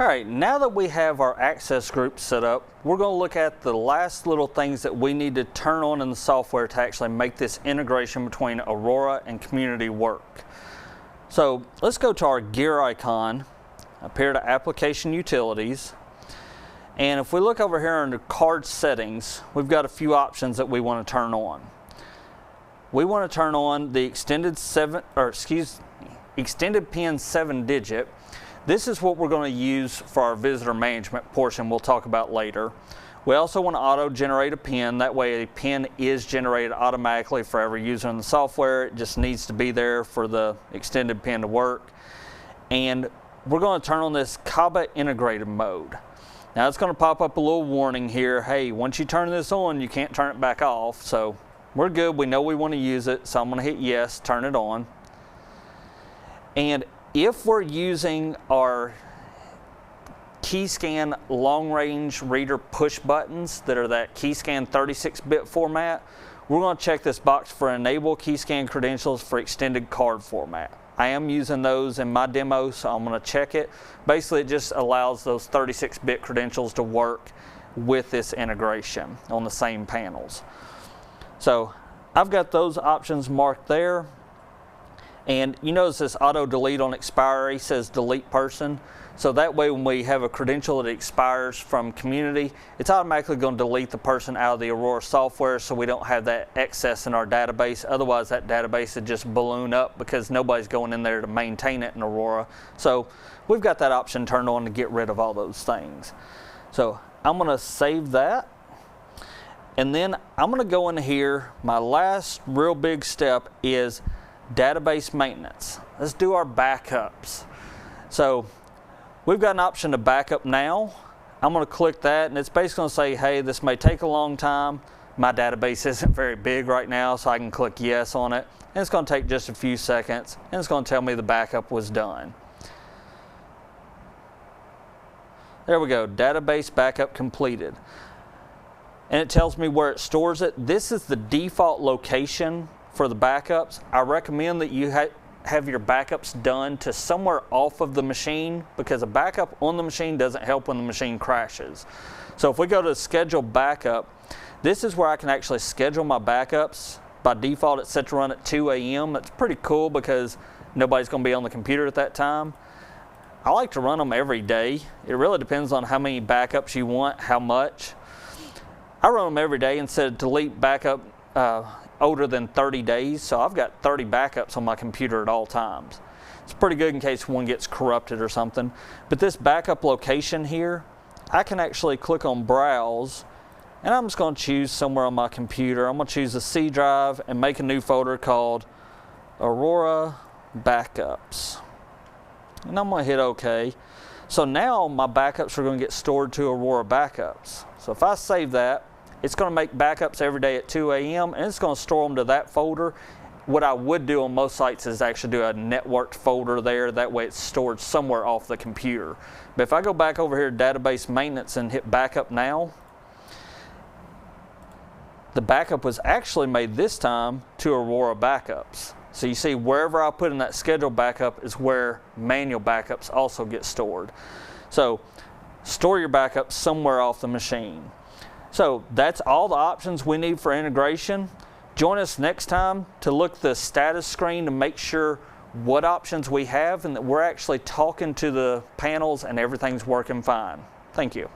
All right, now that we have our access group set up, we're going to look at the last little things that we need to turn on in the software to actually make this integration between Aurora and Community work. So let's go to our gear icon, up here to Application Utilities. And if we look over here under Card Settings, we've got a few options that we want to turn on. We want to turn on the extended PIN 7-digit. This is what we're going to use for our visitor management portion we'll talk about later. We also want to auto-generate a PIN. That way a PIN is generated automatically for every user in the software. It just needs to be there for the extended PIN to work. And we're going to turn on this Kaba integrated mode. Now it's going to pop up a little warning here. Hey, once you turn this on, you can't turn it back off. So we're good. We know we want to use it. So I'm going to hit yes, turn it on. And if we're using our Keyscan long-range reader push buttons that are that Keyscan 36-bit format, we're going to check this box for Enable Keyscan Credentials for Extended Card Format. I am using those in my demo, so I'm going to check it. Basically, it just allows those 36-bit credentials to work with this integration on the same panels. So I've got those options marked there. And you notice this auto delete on expiry says delete person. So that way when we have a credential that expires from Community, it's automatically going to delete the person out of the Aurora software so we don't have that excess in our database. Otherwise that database would just balloon up because nobody's going in there to maintain it in Aurora. So we've got that option turned on to get rid of all those things. So I'm going to save that. And then I'm going to go in here. My last real big step is database maintenance. Let's do our backups. So we've got an option to backup now. I'm going to click that and it's basically going to say, hey, this may take a long time. My database isn't very big right now, so I can click yes on it. And it's going to take just a few seconds and it's going to tell me the backup was done. There we go, database backup completed. And it tells me where it stores it. This is the default location for the backups. I recommend that you have your backups done to somewhere off of the machine because a backup on the machine doesn't help when the machine crashes. So if we go to schedule backup, this is where I can actually schedule my backups. By default it's set to run at 2 a.m. That's pretty cool because nobody's going to be on the computer at that time. I like to run them every day. It really depends on how many backups you want, how much. I run them every day and set delete backup older than 30 days, so I've got 30 backups on my computer at all times. It's pretty good in case one gets corrupted or something. But this backup location here, I can actually click on Browse, and I'm just going to choose somewhere on my computer. I'm going to choose the C drive and make a new folder called Aurora Backups. And I'm going to hit OK. So now my backups are going to get stored to Aurora Backups. So if I save that, it's going to make backups every day at 2 a.m. and it's going to store them to that folder. What I would do on most sites is actually do a networked folder there. That way it's stored somewhere off the computer. But if I go back over here to database maintenance and hit backup now, the backup was actually made this time to Aurora Backups. So you see wherever I put in that scheduled backup is where manual backups also get stored. So store your backups somewhere off the machine. So that's all the options we need for integration. Join us next time to look at the status screen to make sure what options we have and that we're actually talking to the panels and everything's working fine. Thank you.